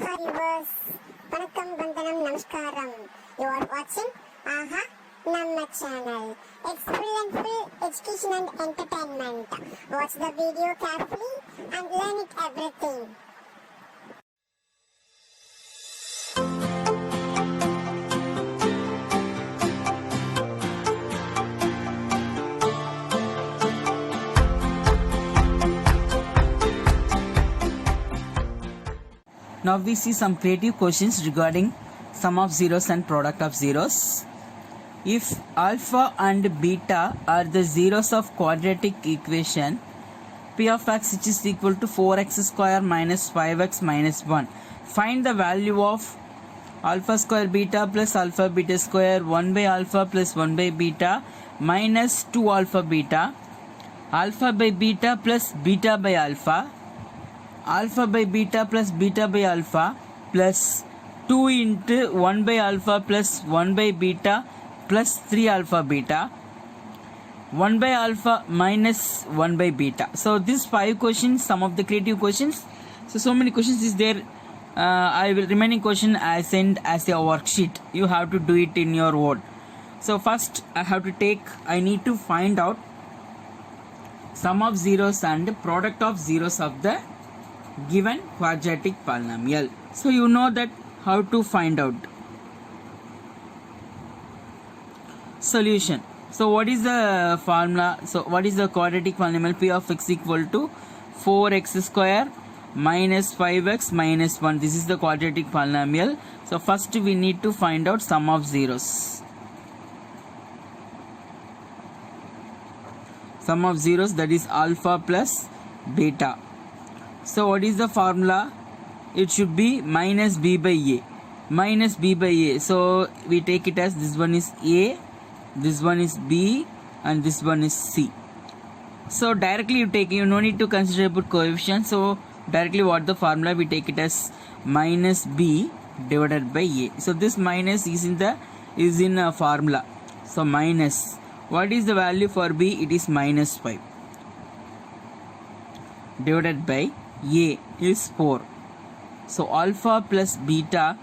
Hi viewers, Vanakkam, Vandanam, Namaskaram. You are watching Aha Namma channel. It's full and full education and entertainment. Watch the video carefully and learn it everything. Now we see some creative questions regarding sum of zeros and product of zeros. If alpha and beta are the zeros of quadratic equation p of x which is equal to 4x square minus 5x minus 1, find the value of alpha square beta plus alpha beta square 1 by alpha plus 1 by beta minus 2 alpha beta, alpha by beta plus beta by alpha, alpha by beta plus beta by alpha plus 2 into 1 by alpha plus 1 by beta plus 3 alpha beta, 1 by alpha minus 1 by beta. So these 5 questions, some of the creative questions. So many questions is there. I will remaining question I send as a worksheet. You have to do it in your own. So first I need to find out sum of zeros and product of zeros of the given quadratic polynomial. So you know that how to find out. Solution. So what is the formula? So what is the quadratic polynomial? P of x equal to 4x square minus 5x minus 1. This is the quadratic polynomial. So first we need to find out sum of zeros. Sum of zeros, that is alpha plus beta. So what is the formula? It should be minus b by a. Minus b by a. So we take it as this one is a, this one is b, and this one is c. So directly you no need to consider about coefficient. So directly what the formula, we take it as minus b divided by a. So this minus is in a formula. So minus, what is the value for b? It is minus 5 divided by a is 4. So alpha plus beta,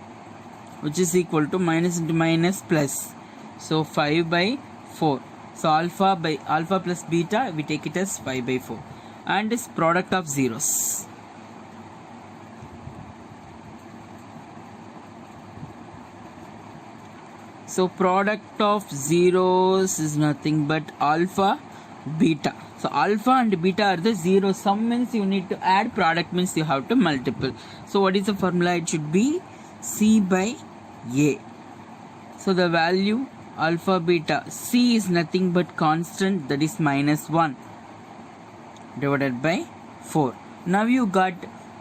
which is equal to minus into minus plus, so 5 by 4. So alpha plus beta, we take it as 5 by 4, and is product of zeros. So product of zeros is nothing but alpha beta. So alpha and beta are the zero. Sum means you need to add, product means you have to multiple. So what is the formula? It should be c by a. So the value alpha beta, c is nothing but constant, that is minus 1 divided by 4. Now you got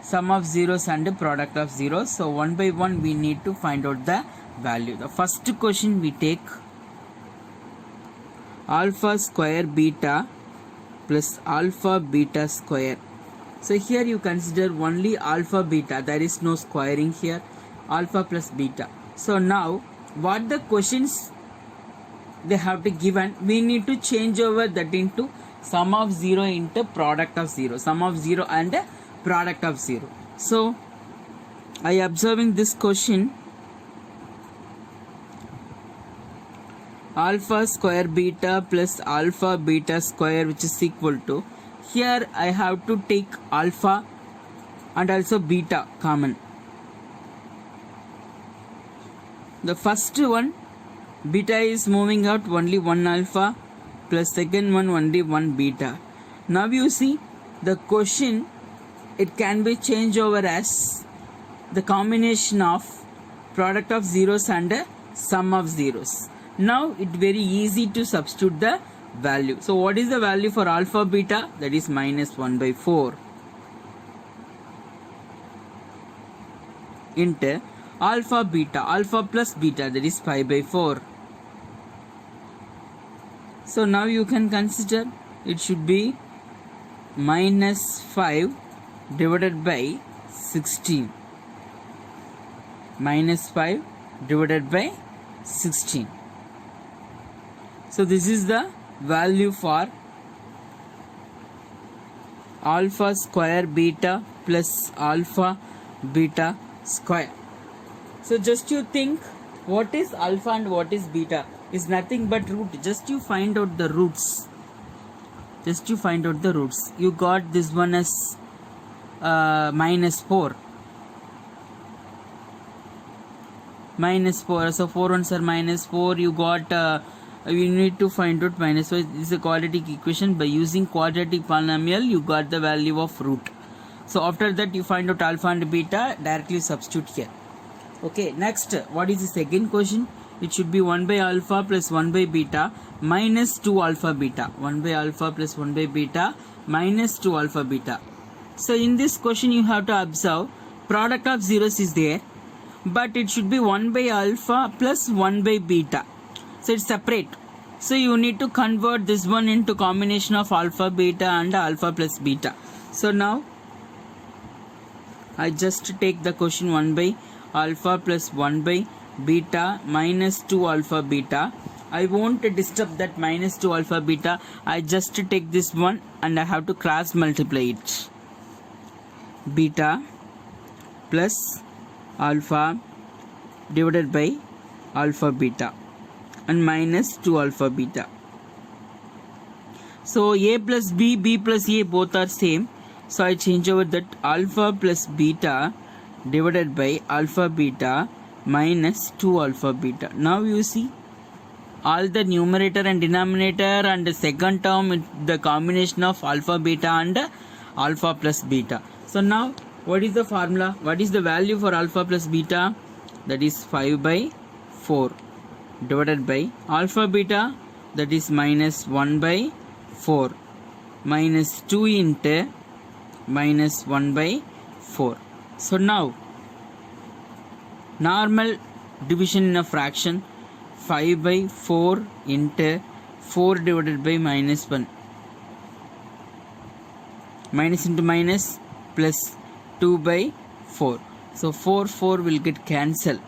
sum of zeros and the product of zeros. So one by one we need to find out the value. The first question we take alpha square beta plus alpha beta square. So here you consider only alpha beta, there is no squaring here, alpha plus beta. So now what the questions they have to given, we need to change over that into sum of 0 into product of 0, sum of 0 and product of 0. So I observing this question, alpha square beta plus alpha beta square, which is equal to, here I have to take alpha and also beta common. The first one, beta is moving out, only one alpha, plus second one only one beta. Now you see the question, it can be changed over as the combination of product of zeros and sum of zeros. Now it very easy to substitute the value. So what is the value for alpha beta? That is minus 1 by 4 into alpha beta, alpha plus beta, that is 5 by 4. So now you can consider it should be minus 5 divided by 16. Minus 5 divided by 16. So this is the value for alpha square beta plus alpha beta square. So just you think what is alpha and what is beta is nothing but root. Just you find out the roots. You got this one as minus 4. So 4 ones are minus 4. You got you need to find out minus 4. This is a quadratic equation. By using quadratic polynomial, you got the value of root. So after that, you find out alpha and beta. Directly substitute here. Okay, next, what is the second question? It should be 1 by alpha plus 1 by beta minus 2 alpha beta. 1 by alpha plus 1 by beta minus 2 alpha beta. So in this question, you have to observe product of zeros is there, but it should be 1 by alpha plus 1 by beta. So it's separate. So you need to convert this one into combination of alpha beta and alpha plus beta. So now I just take the question 1 by alpha plus 1 by beta minus 2 alpha beta. I won't disturb that minus 2 alpha beta. I just take this one and I have to cross multiply it. Beta plus alpha divided by alpha beta and minus 2 alpha beta. So a plus b, b plus a both are same. So I change over that alpha plus beta divided by alpha beta minus 2 alpha beta. Now you see all the numerator and denominator and the second term the combination of alpha beta and alpha plus beta. So now what is the formula? What is the value for alpha plus beta? That is 5 by 4 divided by alpha beta, that is minus 1 by 4 minus 2 into minus 1 by 4. So now normal division in a fraction, 5 by 4 into 4 divided by minus 1. Minus into minus plus 2 by 4. So 4 will get cancelled.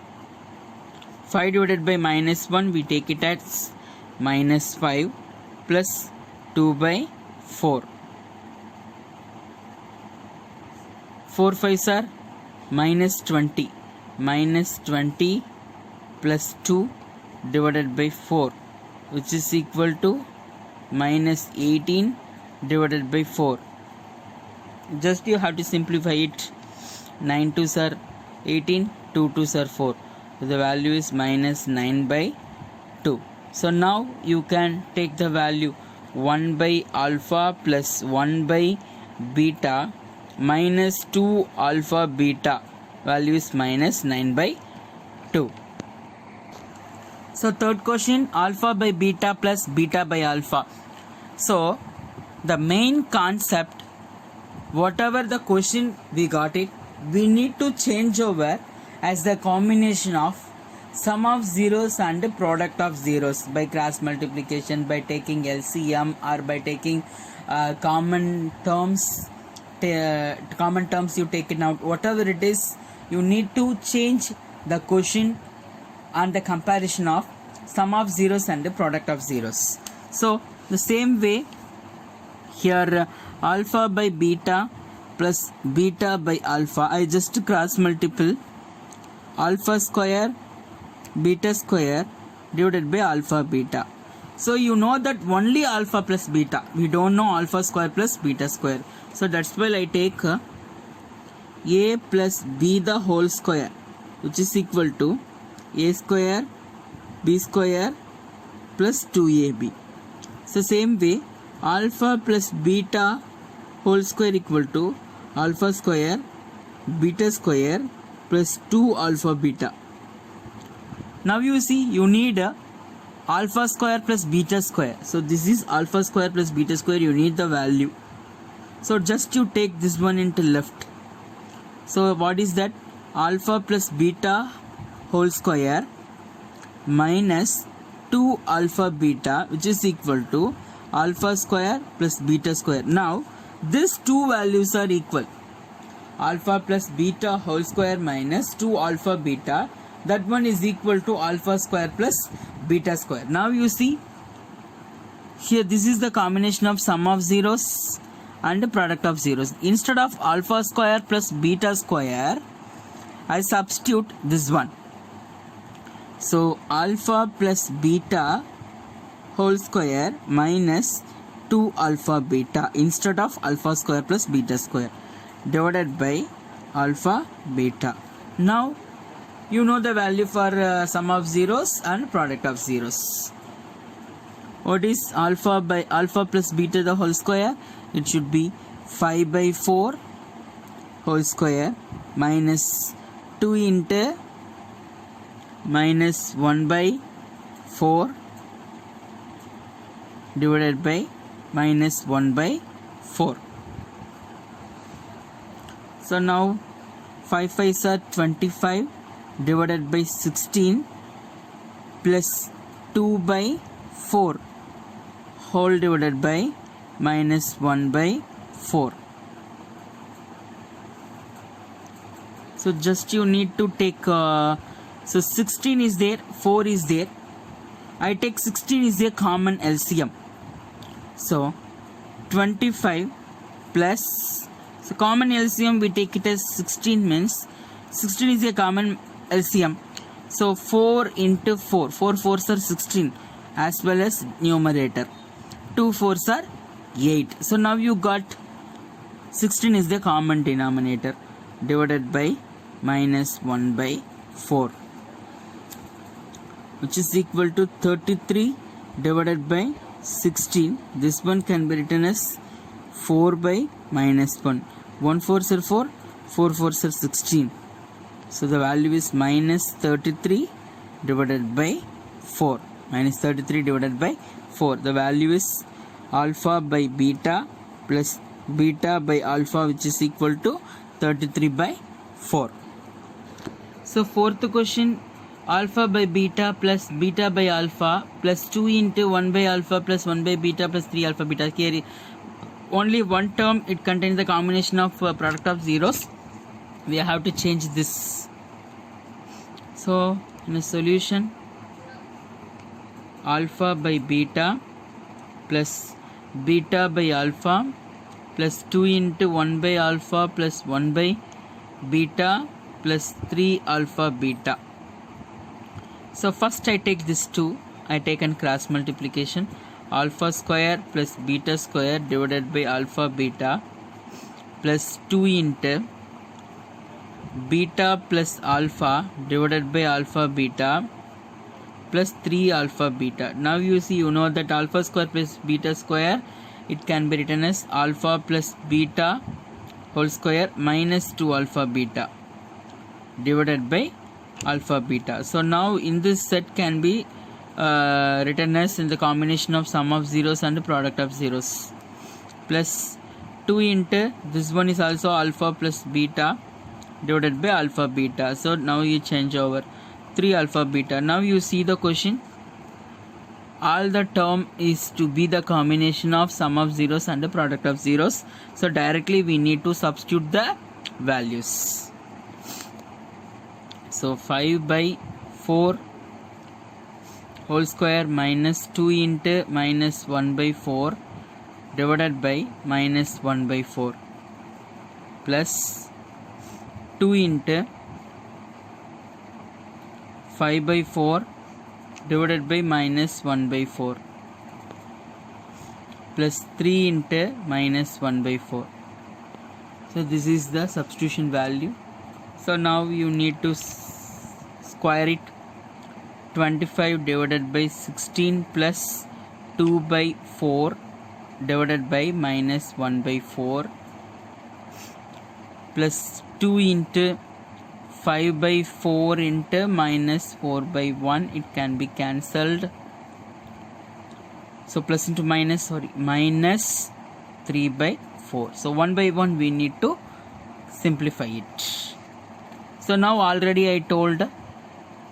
5 divided by minus 1, we take it as minus 5 plus 2 by 4. 4 5s are minus 20. Minus 20 plus 2 divided by 4, which is equal to minus 18 divided by 4. Just you have to simplify it. 9 2s are 18, 2 2s are 4. So the value is minus 9 by 2. So now you can take the value 1 by alpha plus 1 by beta minus 2 alpha beta. Value is minus 9 by 2. So third question, alpha by beta plus beta by alpha. So the main concept, whatever the question we got it, we need to change over as the combination of sum of zeros and product of zeros by cross multiplication, by taking LCM, or by taking common terms you take it out. Whatever it is, you need to change the question and the comparison of sum of zeros and the product of zeros. So the same way here, alpha by beta plus beta by alpha, I just cross multiple alpha square beta square divided by alpha beta. So you know that only alpha plus beta, we don't know alpha square plus beta square. So that's why I take a plus b the whole square, which is equal to a square b square plus 2ab. So same way, alpha plus beta whole square equal to alpha square beta square plus 2 alpha beta. Now you see, you need alpha square plus beta square. So this is alpha square plus beta square, you need the value. So just you take this one into left. So what is that? Alpha plus beta whole square minus 2 alpha beta, which is equal to alpha square plus beta square. Now these two values are equal. Alpha plus beta whole square minus 2 alpha beta, that one is equal to alpha square plus beta square. Now you see here, this is the combination of sum of zeros and the product of zeros. Instead of alpha square plus beta square, I substitute this one. So alpha plus beta whole square minus 2 alpha beta instead of alpha square plus beta square divided by alpha beta. Now you know the value for sum of zeros and product of zeros. What is alpha by alpha plus beta the whole square? It should be 5 by 4 whole square minus 2 into minus 1 by 4 divided by minus 1 by 4. So now 5 5s are 25 divided by 16 plus 2 by 4 whole divided by minus 1 by 4. So just you need to take so 16 is there, 4 is there. I take 16 is a common LCM. So 25 plus, so common LCM we take it as 16 means 16 is a common LCM. So 4 into 4, 4 4s are 16 as well as numerator. 2 4s are 8. So now you got 16 is the common denominator divided by minus 1 by 4, which is equal to 33 divided by 16. This one can be written as 4 by minus 1. 1 4s are 4, 4 4s are 16. So the value is minus 33 divided by 4. Minus 33 divided by 4. The value is alpha by beta plus beta by alpha, which is equal to 33 by 4. So fourth question, alpha by beta plus beta by alpha plus 2 into 1 by alpha plus 1 by beta plus 3 alpha beta. Here only one term, it contains the combination of product of zeros. We have to change this. So in a solution, alpha by beta plus beta by alpha plus 2 into 1 by alpha plus 1 by beta plus 3 alpha beta. So first I take this 2, I take an cross multiplication. Alpha square plus beta square divided by alpha beta plus 2 into beta plus alpha divided by alpha beta plus 3 alpha beta. Now you see, you know that alpha square plus beta square, it can be written as alpha plus beta whole square minus 2 alpha beta divided by alpha beta. So now in this set can be written as in the combination of sum of zeros and product of zeros plus 2 into this one is also alpha plus beta divided by alpha beta. So now you change over 3 alpha beta. Now you see the question, all the term is to be the combination of sum of zeros and the product of zeros. So directly we need to substitute the values. So 5 by 4 whole square minus 2 into minus 1 by 4 divided by minus 1 by 4 plus 2 into 5 by 4 divided by minus 1 by 4 plus 3 into minus 1 by 4. So this is the substitution value. So now you need to square it. 25 divided by 16 plus 2 by 4 divided by minus 1 by 4 plus 2 into 5 by 4 into minus 4 by 1, it can be cancelled. So plus into minus, sorry, minus 3 by 4. So 1 by 1 we need to simplify it. So now already I told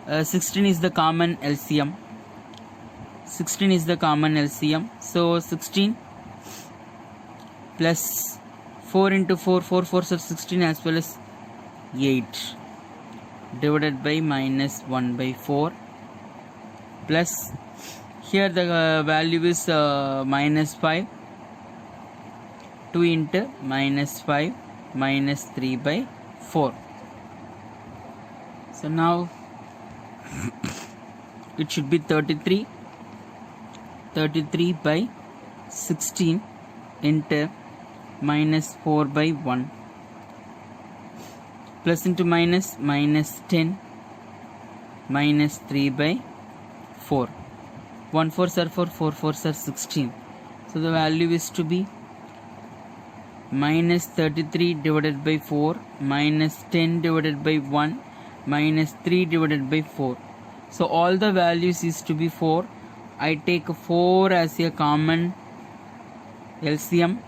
16 is the common LCM. 16 is the common LCM. So 16 plus 4 into 4, 4 4s are 16 as well as 8 divided by minus 1 by 4 plus here the value is minus 5, 2 into minus 5 minus 3 by 4. So now it should be 33 by 16 into minus 4 by 1 plus into minus 10 minus 3 by 4. 1 4s are 4, 4 4s are 16. So the value is to be minus 33 divided by 4 minus 10 divided by 1 minus 3 divided by 4. So all the values is to be 4. I take 4 as a common LCM.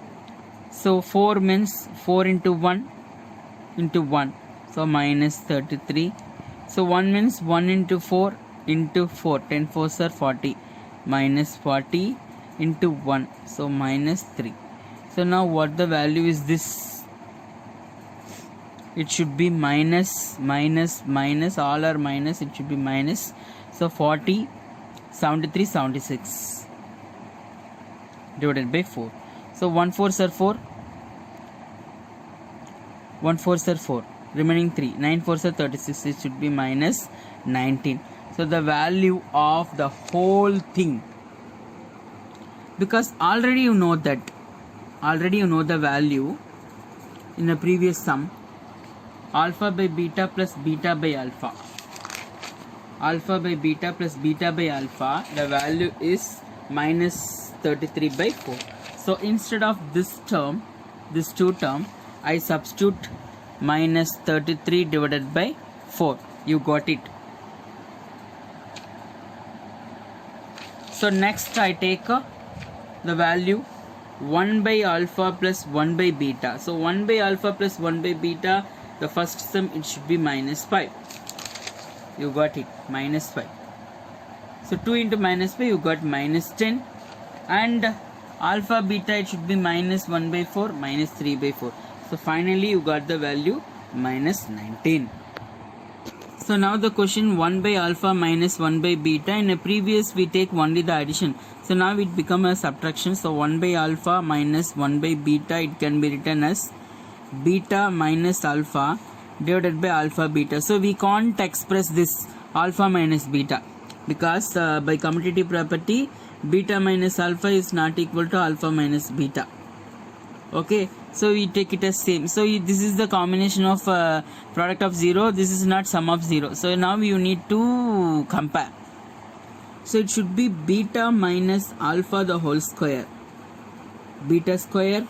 So 4 means 4 into 1 into 1. So minus 33. So 1 means 1 into 4 into 4. 10 4s are 40. Minus 40 into 1. So minus 3. So now what the value is this? It should be minus, all are minus, it should be minus. So 40, 73, 76 divided by 4. So 1 4s are 4. 1 4s are 4. Remaining 3. 9 4s are 36. It should be minus 19. So the value of the whole thing, because already you know the value in the previous sum, alpha by beta plus beta by alpha. Alpha by beta plus beta by alpha, the value is minus 33 by 4. So instead of this term, this two term, I substitute minus 33 divided by 4. You got it. So next I take the value 1 by alpha plus 1 by beta. So 1 by alpha plus 1 by beta, the first sum, it should be minus 5. You got it, minus 5. So 2 into minus 5, you got minus 10. And alpha beta, it should be minus 1 by 4 minus 3 by 4. So finally you got the value minus 19. So now the question 1 by alpha minus 1 by beta. In a previous we take only the addition. So now it become a subtraction. So 1 by alpha minus 1 by beta, it can be written as beta minus alpha divided by alpha beta. So we can't express this alpha minus beta because by commutative property beta minus alpha is not equal to alpha minus beta. Okay, so we take it as same. So this is the combination of product of 0. This is not sum of 0. So now you need to compare. So it should be beta minus alpha the whole square. Beta square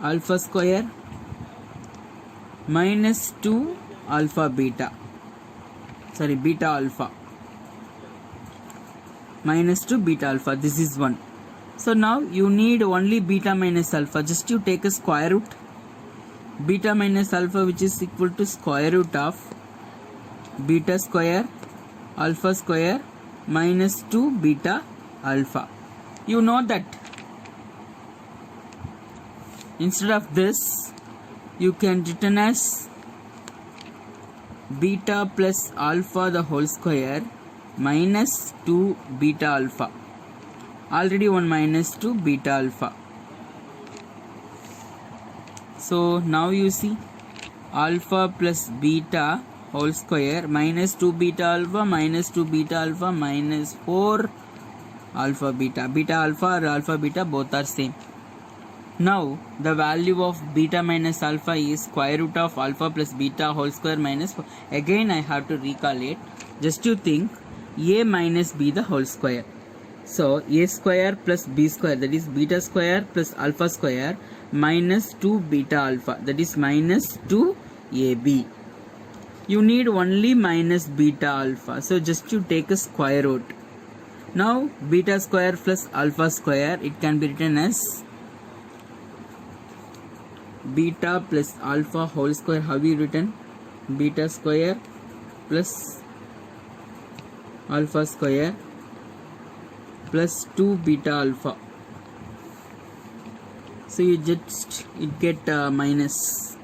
alpha square minus 2 alpha beta. Sorry, beta alpha minus 2 beta alpha. This is 1. So now you need only beta minus alpha. Just you take a square root. Beta minus alpha, which is equal to square root of beta square alpha square minus 2 beta alpha. You know that. Instead of this, you can written as beta plus alpha the whole square minus 2 beta alpha. Already 1 minus 2 beta alpha. So now you see alpha plus beta whole square minus 2 beta alpha minus 2 beta alpha minus 4 alpha beta. Beta alpha or alpha beta both are same. Now the value of beta minus alpha is square root of alpha plus beta whole square minus 4. Again I have to recall it. Just to think a minus b the whole square. So a square plus b square, that is beta square plus alpha square minus 2 beta alpha, that is minus 2 ab. You need only minus beta alpha. So just you take a square root. Now beta square plus alpha square, it can be written as beta plus alpha whole square. How you written? Beta square plus alpha square plus 2 beta alpha. So you just get minus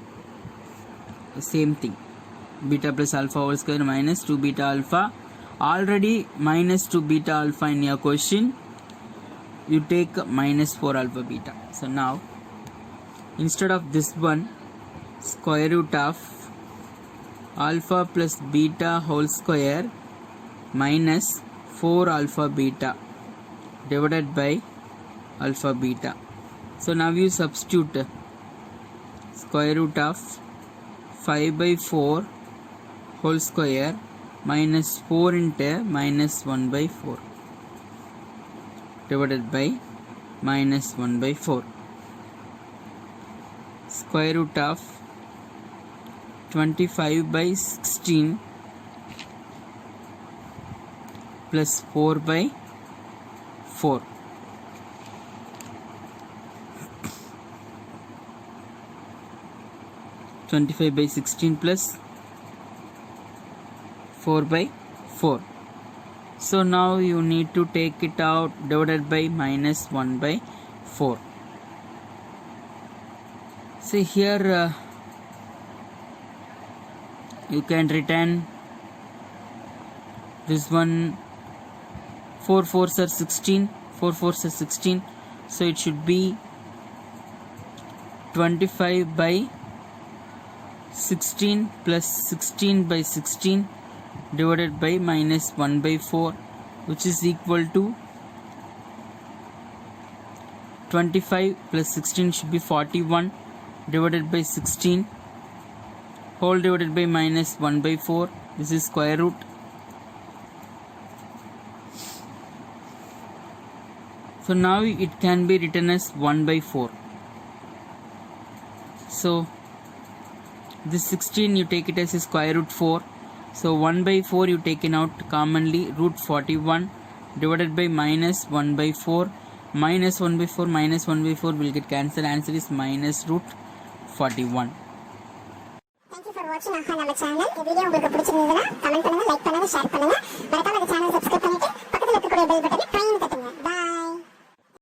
the same thing, beta plus alpha whole square minus 2 beta alpha. Already minus 2 beta alpha in your question, you take minus 4 alpha beta. So now instead of this one, square root of alpha plus beta whole square minus 4 alpha beta divided by alpha beta. So now you substitute square root of 5 by 4 whole square minus 4 into minus 1 by 4 divided by minus 1 by 4. Square root of 25 by 16 plus 4 by 4. Twenty-five by 16 plus 4 by 4. So now you need to take it out, divided by minus 1 by 4. See here you can return this one. 4 4s are 16, 4 4s are 16, so it should be 25 by 16 plus 16 by 16 divided by minus 1 by 4, which is equal to 25 plus 16 should be 41 divided by 16 whole divided by minus 1 by 4. This is square root. So now it can be written as 1 by 4. So this 16 you take it as a square root 4. So 1 by 4 you taken out commonly, root 41 divided by minus 1 by 4. Minus 1 by 4 minus 1 by 4 will get cancelled. Answer is minus root 41. Thank you for watching ஆஹா நம்ம channel. இந்த video உங்களுக்கு பிடிச்சிருந்ததுன்னா comment பண்ணுங்க, like பண்ணுங்க, share பண்ணுங்க. மறக்காம இந்த சேனலை சப்ஸ்கிரைப் பண்ணிட்டு பக்கத்துல இருக்கக்கூடிய பெல் பட்டனை ட்ரைன் தட்டுங்க.